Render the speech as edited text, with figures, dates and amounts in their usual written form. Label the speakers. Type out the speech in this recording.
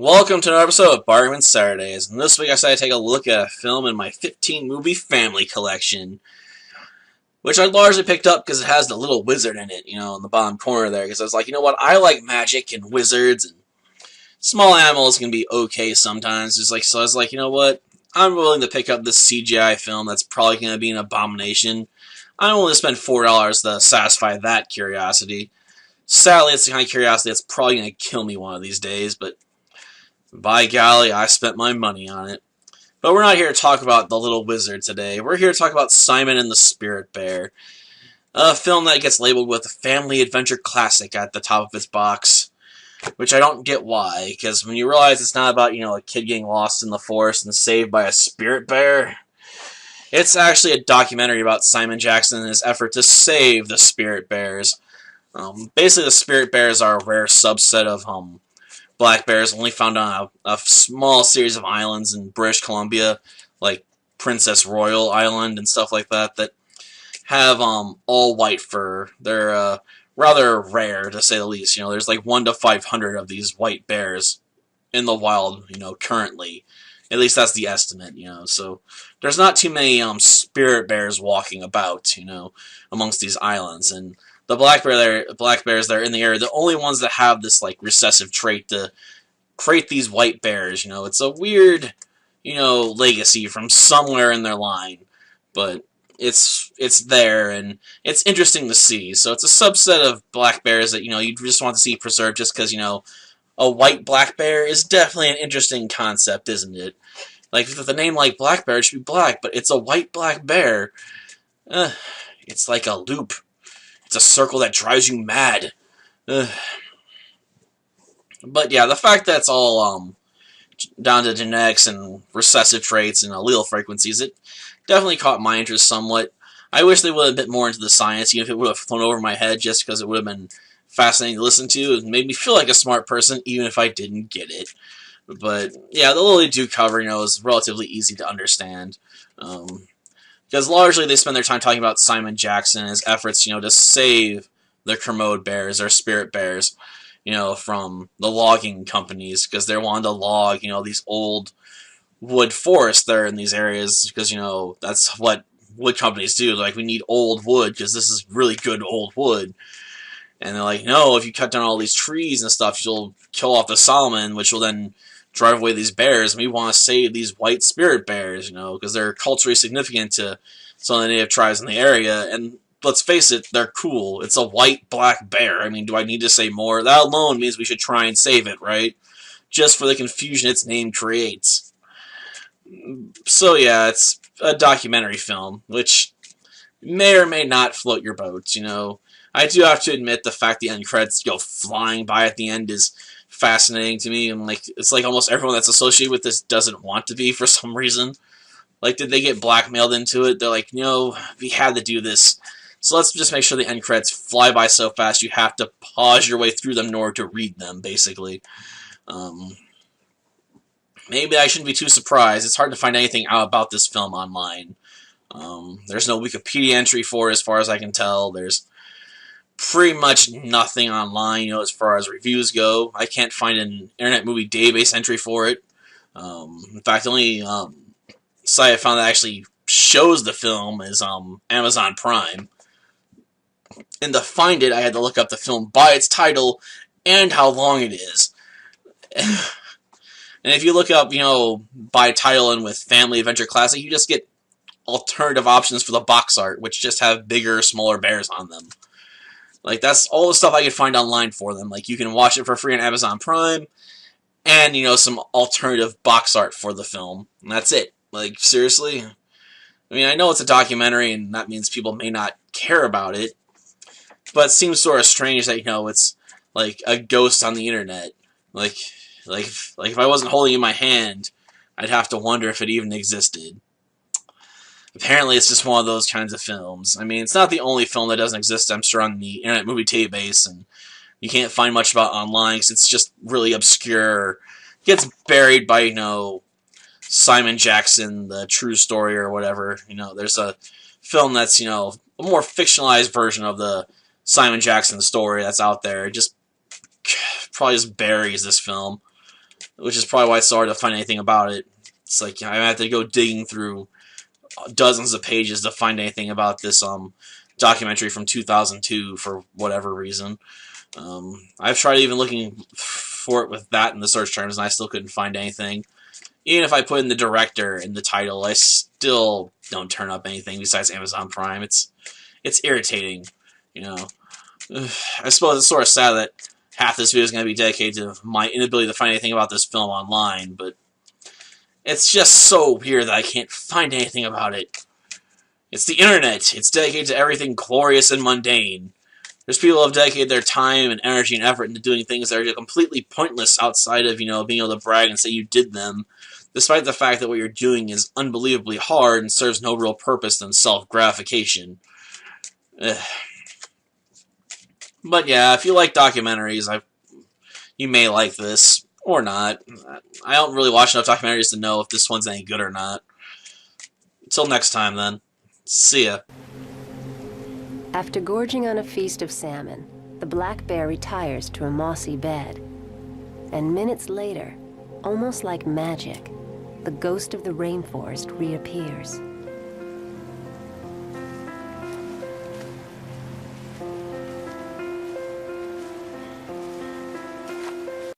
Speaker 1: Welcome to another episode of Bargain Saturdays, and this week I decided to take a look at a film in my 15-movie family collection, which I largely picked up because it has the little wizard in it, in the bottom corner there, because I was like, you know what, I like magic and wizards, and small animals can be okay sometimes, so I was like, you know what, I'm willing to pick up this CGI film that's probably going to be an abomination. I'm willing to spend $4 to satisfy that curiosity. Sadly, it's the kind of curiosity that's probably going to kill me one of these days, but by golly, I spent my money on it. But we're not here to talk about The Little Wizard today. We're here to talk about Simon and the Spirit Bear, a film that gets labeled with a family adventure classic at the top of its box, which I don't get why, because when you realize it's not about, a kid getting lost in the forest and saved by a spirit bear, it's actually a documentary about Simon Jackson and his effort to save the spirit bears. Basically, the spirit bears are a rare subset of black bears only found on a small series of islands in British Columbia, like Princess Royal Island and stuff like that, that have all white fur. They're rather rare, to say the least. There's like 1 to 500 of these white bears in the wild, currently. At least that's the estimate, So there's not too many spirit bears walking about, amongst these islands. And the black bears that are in the area, the only ones that have this like recessive trait to create these white bears. It's a weird, legacy from somewhere in their line, but it's there and it's interesting to see. So it's a subset of black bears that you just want to see preserved, just because a white black bear is definitely an interesting concept, isn't it? Like with a name like Black Bear, it should be black, but it's a white black bear. It's like a loop. It's a circle that drives you mad. But yeah, the fact that it's all down to genetics and recessive traits and allele frequencies, it definitely caught my interest somewhat. I wish they would have been more into the science, even if it would have flown over my head, just because it would have been fascinating to listen to. It made me feel like a smart person, even if I didn't get it. But yeah, the little they do cover, is relatively easy to understand. Because largely they spend their time talking about Simon Jackson and his efforts, to save the Kermode bears, or spirit bears, from the logging companies, because they're wanting to log, these old wood forests that are in these areas, because, that's what wood companies do. They're like, we need old wood, because this is really good old wood. And they're like, no, if you cut down all these trees and stuff, you'll kill off the Solomon, which will then drive away these bears, and we want to save these white spirit bears, because they're culturally significant to some of the native tribes in the area, and let's face it, they're cool. It's a white black bear. I mean, do I need to say more? That alone means we should try and save it, right? Just for the confusion its name creates. So yeah, it's a documentary film, which may or may not float your boat, I do have to admit the fact the end credits go flying by at the end is fascinating to me, and it's like almost everyone that's associated with this doesn't want to be for some reason. Like, did they get blackmailed into it? They're like, no, we had to do this, so let's just make sure the end credits fly by so fast you have to pause your way through them in order to read them, basically. Maybe I shouldn't be too surprised. It's hard to find anything out about this film online. There's no Wikipedia entry for it, as far as I can tell. There's pretty much nothing online, as far as reviews go. I can't find an Internet Movie Database entry for it. In fact, the only site I found that actually shows the film is Amazon Prime. And to find it, I had to look up the film by its title and how long it is. And if you look up, by title and with Family Adventure Classic, you just get alternative options for the box art, which just have bigger, smaller bears on them. Like, that's all the stuff I could find online for them. Like, you can watch it for free on Amazon Prime, and, some alternative box art for the film. And that's it. Like, seriously? I mean, I know it's a documentary, and that means people may not care about it, but it seems sort of strange that, it's, like, a ghost on the internet. Like if I wasn't holding it in my hand, I'd have to wonder if it even existed. Apparently, it's just one of those kinds of films. I mean, it's not the only film that doesn't exist, I'm sure, on the Internet Movie Database, and you can't find much about it online because it's just really obscure. It gets buried by, Simon Jackson, the true story or whatever. There's a film that's, a more fictionalized version of the Simon Jackson story that's out there. It just probably just buries this film. which is probably why it's so hard to find anything about it. It's like I have to go digging through dozens of pages to find anything about this documentary from 2002 for whatever reason. I've tried even looking for it with that in the search terms, and I still couldn't find anything. Even if I put in the director in the title, I still don't turn up anything besides Amazon Prime. It's irritating, you know. I suppose it's sort of sad that half this video is going to be dedicated to my inability to find anything about this film online, but it's just so weird that I can't find anything about it. It's the internet. It's dedicated to everything glorious and mundane. There's people who have dedicated their time and energy and effort into doing things that are completely pointless outside of, being able to brag and say you did them, despite the fact that what you're doing is unbelievably hard and serves no real purpose than self-gratification. But yeah, if you like documentaries, you may like this, or not. I don't really watch enough documentaries to know if this one's any good or not. Until next time, then. See ya.
Speaker 2: After gorging on a feast of salmon, the black bear retires to a mossy bed. And minutes later, almost like magic, the ghost of the rainforest reappears.